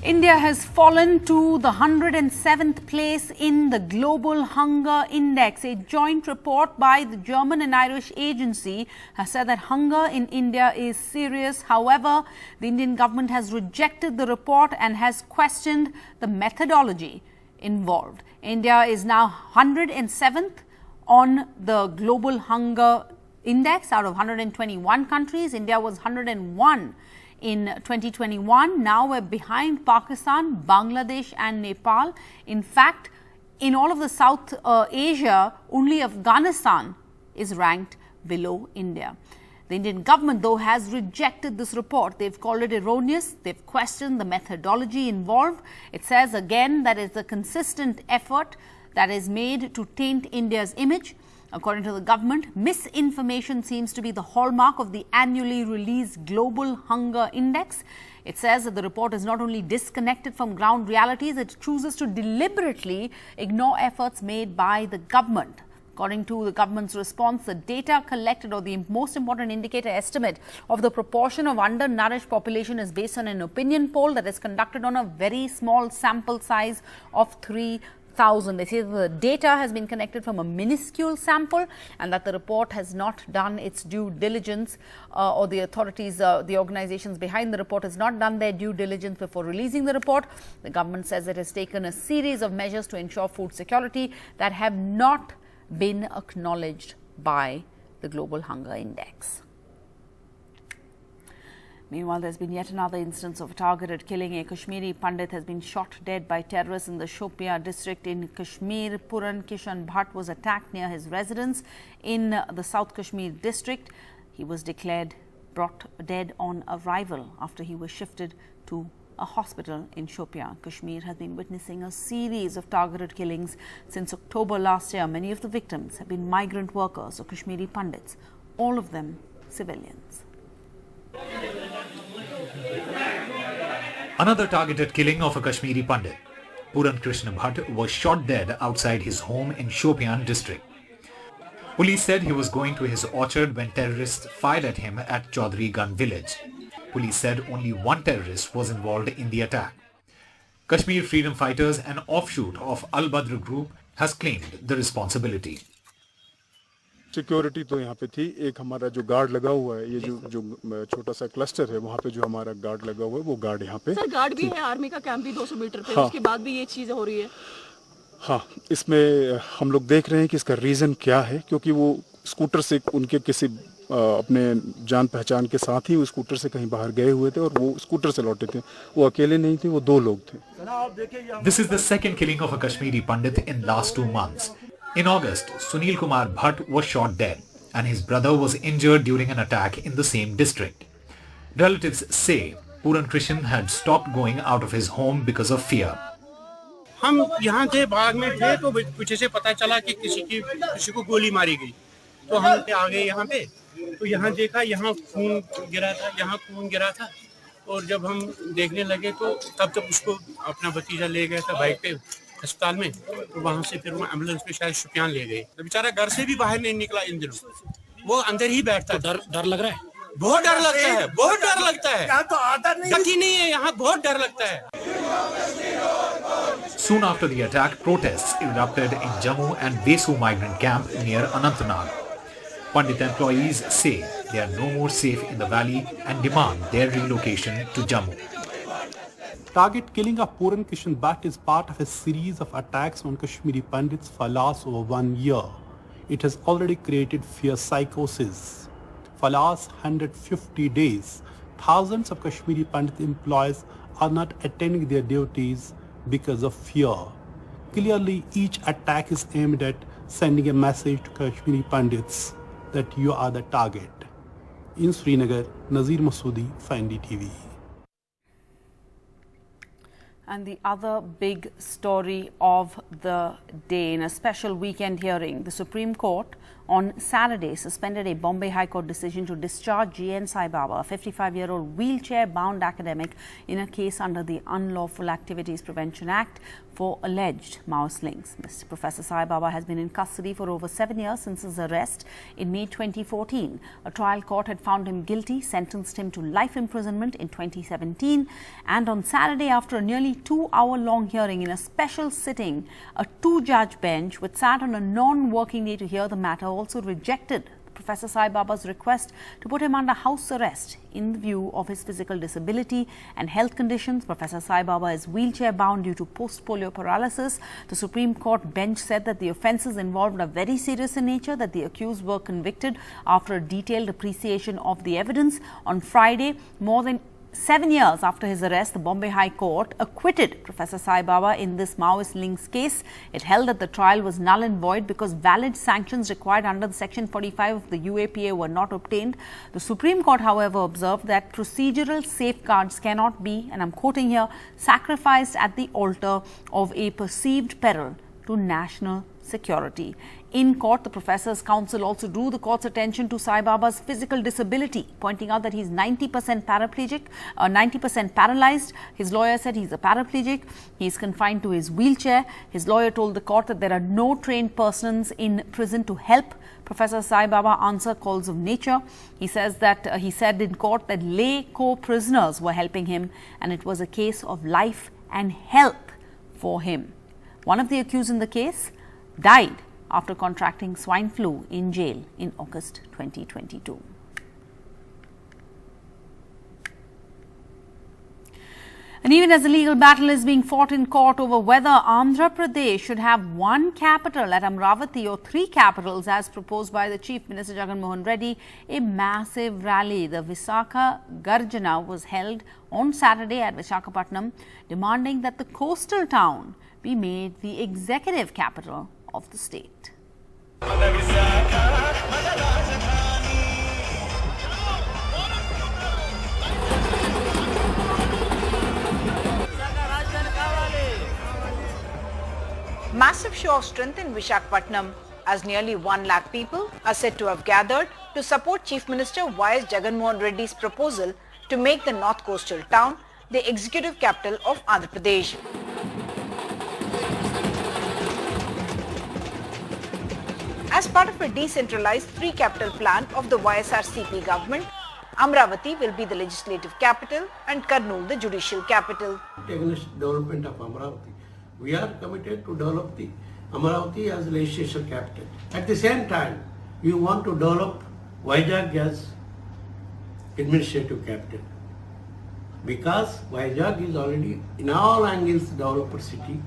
India has fallen to the 107th place in the Global Hunger Index. A joint report by the German and Irish agency has said that hunger in India is serious. However, the Indian government has rejected the report and has questioned the methodology involved. India is now 107th on the Global Hunger Index out of 121 countries. India was 101 in 2021. Now we're behind Pakistan, Bangladesh and Nepal. In fact, in all of the South Asia, only Afghanistan is ranked below India. The Indian government, though, has rejected this report. They've called it erroneous. They've questioned the methodology involved. It says again that it's a consistent effort that is made to taint India's image. According to the government, misinformation seems to be the hallmark of the annually released Global Hunger Index. It says that the report is not only disconnected from ground realities, it chooses to deliberately ignore efforts made by the government. According to the government's response, the data collected, or the most important indicator estimate of the proportion of undernourished population, is based on an opinion poll that is conducted on a very small sample size of 3,000. They say the data has been connected from a minuscule sample and that the report has not done its due diligence, or the authorities, the organizations behind the report has not done their due diligence before releasing the report. The government says it has taken a series of measures to ensure food security that have not been acknowledged by the Global Hunger Index. Meanwhile, there's been yet another instance of targeted killing. A Kashmiri Pandit has been shot dead by terrorists in the Shopian district in Kashmir. Puran Kishan Bhatt was attacked near his residence in the South Kashmir district. He was declared brought dead on arrival after he was shifted to a hospital in Shopian. Kashmir has been witnessing a series of targeted killings since October last year. Many of the victims have been migrant workers or Kashmiri Pandits, all of them civilians. Another targeted killing of a Kashmiri Pandit. Puran Krishna Bhatt was shot dead outside his home in Shopian district. Police said he was going to his orchard when terrorists fired at him at Chaudhry Gun village. Police said only one terrorist was involved in the attack. Kashmir freedom fighters, an offshoot of Al-Badr group, has claimed the responsibility. Security तो यहाँ पे थी. एक हमारा जो guard लगा हुआ है, ये जो छोटा सा क्लस्टर है, वहाँ पे जो हमारा गार्ड लगा हुआ है, वो गार्ड यहाँ पे. सर, गार्ड भी है, आर्मी का कैंप भी 200 मीटर पे. उसके बाद भी ये चीज़ हो रही है. हाँ, इसमें हम लोग देख रहे हैं कि इसका रीज़न क्या है, क्योंकि वो स्कूटर से उनके किसी अपने जान पहचान के साथ ही वो स्कूटर से कहीं बाहर गए हुए थे और वो स्कूटर से लौटे थे. वो अकेले नहीं थे, वो दो लोग थे. This is the second killing of a Kashmiri Pandit in last 2 months. In August, Sunil Kumar Bhatt was shot dead and his brother was injured during an attack in the same district. Relatives say Puran Krishan had stopped going out of his home because of fear. हम यहाँ थे, बाग में थे, तो पीछे से पता चला कि किसी को गोली मारी गई. तो हम आ गए यहाँ पे, तो यहाँ देखा, यहाँ खून गिरा था. और जब हम देखने लगे तो तब तक उसको अपना भतीजा ले गया था बाइक पे अस्पताल में. तो वहाँ से फिर वो एम्बुलेंस में शायद शुपियान ले गए. तो बेचारा घर से भी बाहर नहीं निकला इन दिनों. वो अंदर ही बैठता है. डर लग रहा है. बहुत डर लगता है, बहुत डर लगता है. यहाँ तो आता नहीं, गति नहीं है, यहाँ बहुत डर लगता है. Soon after the attack, protests erupted in Jammu and Vesu migrant camp near Anantnag. Pandit employees say they are no more safe in the valley and demand their relocation to Jammu. Target killing of Puran Kishan Bhatt is part of a series of attacks on Kashmiri Pandits for last over 1 year. It has already created fear psychosis. For last 150 days, thousands of Kashmiri Pandit employees are not attending their duties because of fear. Clearly, each attack is aimed at sending a message to Kashmiri Pandits that you are the target. In Srinagar, Nazir Masoodi for NDTV. And the other big story of the day, in a special weekend hearing, the Supreme Court on Saturday suspended a Bombay High Court decision to discharge G.N. Sai Baba, a 55-year-old wheelchair-bound academic, in a case under the Unlawful Activities Prevention Act for alleged Maoist links. Mr. Professor Sai Baba has been in custody for over 7 years since his arrest in May 2014. A trial court had found him guilty, sentenced him to life imprisonment in 2017, and on Saturday, after a nearly 2-hour-long hearing in a special sitting, a 2-judge bench which sat on a non-working day to hear the matter also rejected Professor Sai Baba's request to put him under house arrest in view of his physical disability and health conditions. Professor Sai Baba is wheelchair bound due to post-polio paralysis. The Supreme Court bench said that the offences involved are very serious in nature, that the accused were convicted after a detailed appreciation of the evidence. On Friday, more than 7 years after his arrest, the Bombay High Court acquitted Professor Sai Baba in this Maoist links case. It held that the trial was null and void because valid sanctions required under the Section 45 of the UAPA were not obtained. The Supreme Court, however, observed that procedural safeguards cannot be, and I'm quoting here, sacrificed at the altar of a perceived peril to national security. In court, the professor's counsel also drew the court's attention to Sai Baba's physical disability, pointing out that he's 90% paraplegic, 90% paralyzed. His lawyer said he's a paraplegic. He's confined to his wheelchair. His lawyer told the court that there are no trained persons in prison to help Professor Sai Baba answer calls of nature. He says that he said in court that lay co-prisoners were helping him, and it was a case of life and health for him. One of the accused in the case died after contracting swine flu in jail in August 2022. And even as the legal battle is being fought in court over whether Andhra Pradesh should have one capital at Amravati or 3 capitals as proposed by the Chief Minister Jagan Reddy, a massive rally, the Visakha Garjana, was held on Saturday at Visakhapatnam, demanding that the coastal town be made the executive capital of the state. Massive show of strength in Visakhapatnam, as nearly 1 lakh people are said to have gathered to support Chief Minister Y.S. Jagan Reddy's proposal to make the North Coastal town the executive capital of Andhra Pradesh. As part of a decentralized 3-capital plan of the YSRCP government, Amravati will be the legislative capital and Kurnool the judicial capital. Against development of Amravati, we are committed to develop the Amravati as the legislative capital. At the same time, we want to develop Vizag as administrative capital, because Vizag is already in all angles developed city.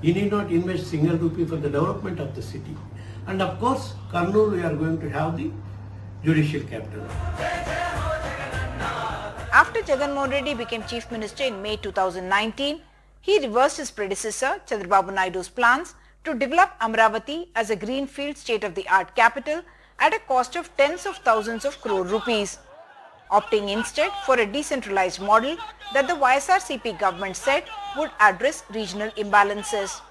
You need not invest single rupee for the development of the city. And of course, Kurnool, we are going to have the judicial capital. After Jagan Reddy became Chief Minister in May 2019, he reversed his predecessor Chandrababu Naidu's plans to develop Amravati as a greenfield state-of-the-art capital at a cost of tens of thousands of crore rupees, opting instead for a decentralized model that the YSRCP government said would address regional imbalances.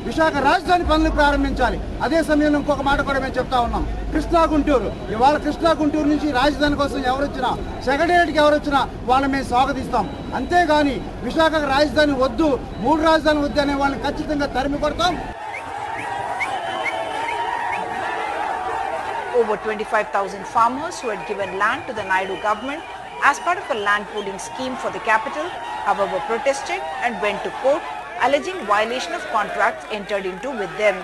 Visakha రాజధాని పనులు ప్రారంభించాలి. అదే సమయంలో ఇంకొక మాట కూడా మేము చెప్తా ఉన్నాం. కృష్ణా గుంటూరు, ఇవాళ కృష్ణా గుంటూరు నుంచి రాజధాని కోసం ఎవరు వచ్చినా, సెక్రటేరియట్కి ఎవరు వచ్చినా వాళ్ళని మేము స్వాగతిస్తాం. అంతేగాని విశాఖకు రాజధాని వద్దు, 3 రాజధానులు వద్దు అనే వాళ్ళని ఖచ్చితంగా తరిమి కొడతాం. Over 25,000 farmers who had given land to the Naidu government as part of a land pooling scheme for the capital, however, protested and went to court, alleging violation of contracts entered into with them.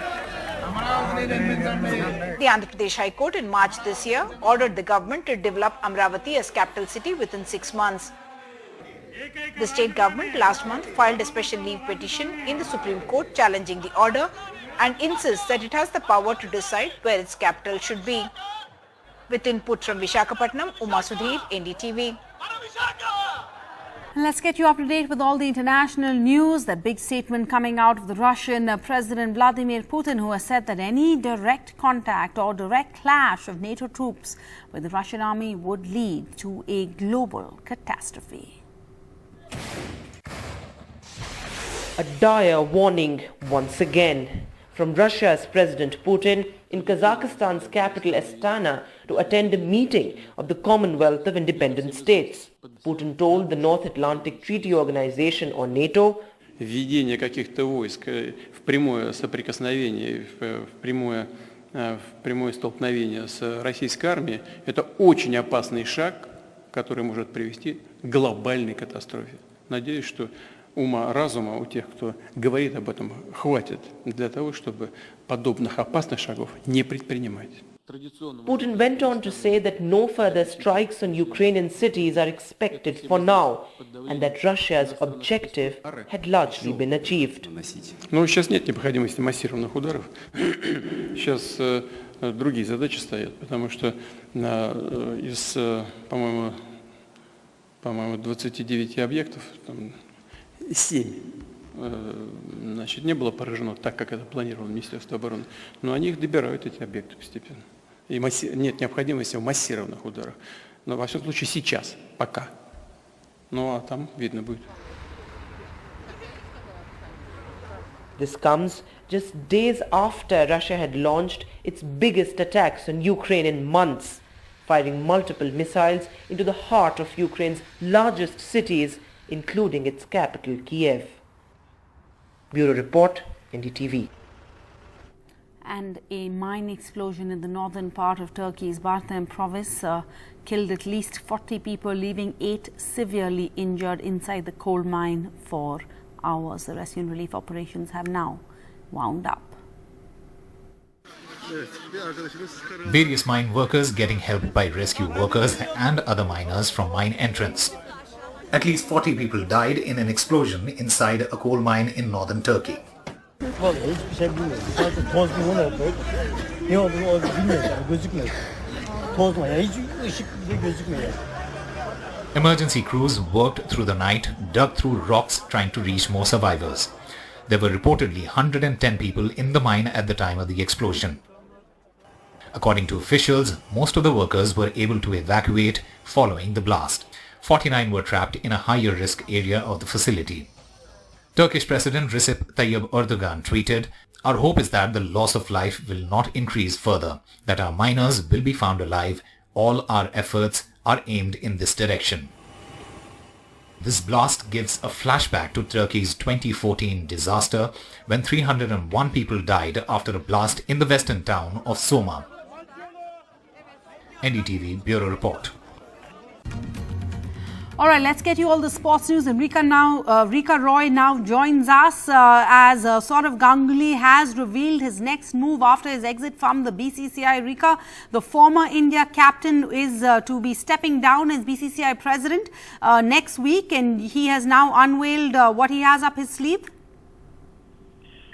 The Andhra Pradesh High Court in March this year ordered the government to develop Amravati as capital city within 6 months. The state government last month filed a special leave petition in the Supreme Court challenging the order and insists that it has the power to decide where its capital should be. With input from Visakhapatnam, Uma Sudhir, NDTV. Let's get you up to date with all the international news. The big statement coming out of the Russian President Vladimir Putin, who has said that any direct contact or direct clash of NATO troops with the Russian army would lead to a global catastrophe. A dire warning once again from Russia's President Putin in Kazakhstan's capital Astana to attend a meeting of the Commonwealth of Independent States. Putin told the North Atlantic Treaty Organization, or NATO, введение каких-то войск в прямое соприкосновение, в прямое столкновение с российской армией, это очень опасный шаг, который может привести к глобальной катастрофе. Надеюсь, что ума-разума у тех, кто говорит об этом, хватит для того, чтобы подобных опасных шагов не предпринимать. Putin went on to say that no further strikes on Ukrainian cities are expected for now, and that Russia's objective had largely been achieved. Но сейчас нет необходимости массированных ударов. Сейчас другие задачи стоят, потому что из, по-моему, 29 объектов, 7 значит, не было поражено так, как это планировало Министерство обороны. Но они их добирают, эти объекты, постепенно. И нет необходимости в массированных ударах. Но во всяком случае сейчас, пока. Ну а там видно будет. This comes just days after Russia had launched its biggest attacks on Ukraine in months, firing multiple missiles into the heart of Ukraine's largest cities, including its capital, Kiev. Bureau Report, NDTV. And a mine explosion in the northern part of Turkey's Barthem province killed at least 40 people, leaving 8 severely injured inside the coal mine for hours. The rescue and relief operations have now wound up. Various mine workers getting help by rescue workers and other miners from mine entrance. At least 40 people died in an explosion inside a coal mine in northern Turkey. Emergency crews worked through the night, dug through rocks trying to reach more survivors. There were reportedly 110 people in the mine at the time of the explosion. According to officials, most of the workers were able to evacuate following the blast. 49 were trapped in a higher risk area of the facility. Turkish President Recep Tayyip Erdogan tweeted, "Our hope is that the loss of life will not increase further, that our miners will be found alive. All our efforts are aimed in this direction." This blast gives a flashback to Turkey's 2014 disaster when 301 people died after a blast in the western town of Soma. NDTV Bureau Report. All right, let's get you all the sports news. And Rika Roy now joins us as Saurav Ganguly has revealed his next move after his exit from the BCCI. Rika, the former India captain, is to be stepping down as BCCI president next week, and he has now unveiled what he has up his sleeve.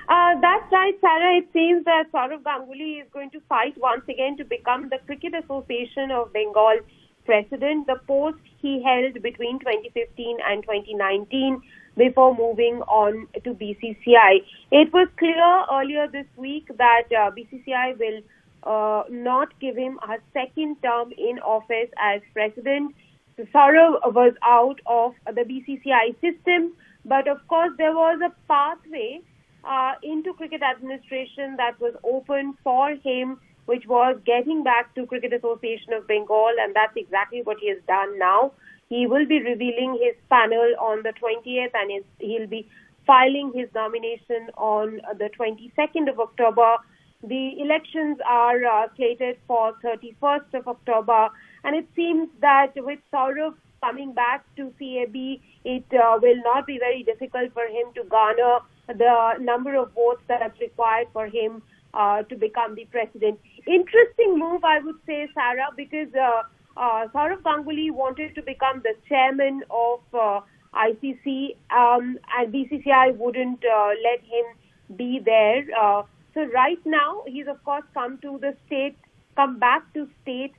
That's right, Sarah. It seems that Saurav Ganguly is going to fight once again to become the Cricket Association of Bengal president, the post he held between 2015 and 2019 before moving on to BCCI. It was clear earlier this week that BCCI will not give him a second term in office as president. So Saurav was out of the BCCI system, but of course there was a pathway into cricket administration that was open for him, which was getting back to Cricket Association of Bengal, and that's exactly what he has done now. He will be revealing his panel on the 20th, and he'll be filing his nomination on the 22nd of October. The elections are slated for 31st of October, and it seems that with Saurav coming back to CAB, it will not be very difficult for him to garner the number of votes that's required for him to become the president. Interesting move, I would say, Sarah, because Saurav Ganguly wanted to become the chairman of ICC, and BCCI wouldn't let him be there. So right now, he's of course come back to state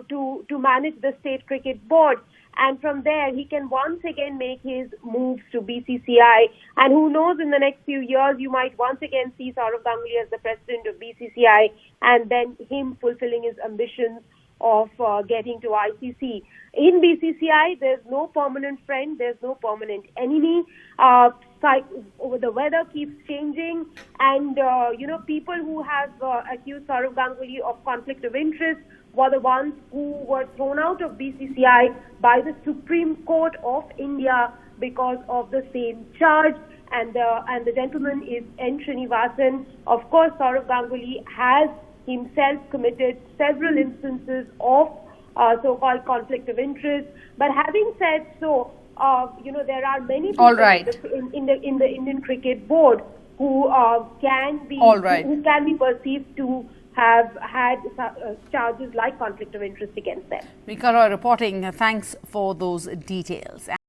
to manage the state cricket board. And from there, he can once again make his moves to BCCI. And who knows, in the next few years, you might once again see Saurav Ganguly as the president of BCCI, and then him fulfilling his ambitions of getting to ICC. In BCCI, there's no permanent friend, there's no permanent enemy. The weather keeps changing, and people who have accused Saurav Ganguly of conflict of interest were the ones who were thrown out of BCCI by the Supreme Court of India because of the same charge. And the gentleman is N. Srinivasan. Of course, Saurav Ganguly has himself committed several instances of so-called conflict of interest. But having said so, there are many people in the Indian Cricket Board who can be perceived to have had charges like conflict of interest against them. Mika Roy reporting. Thanks for those details.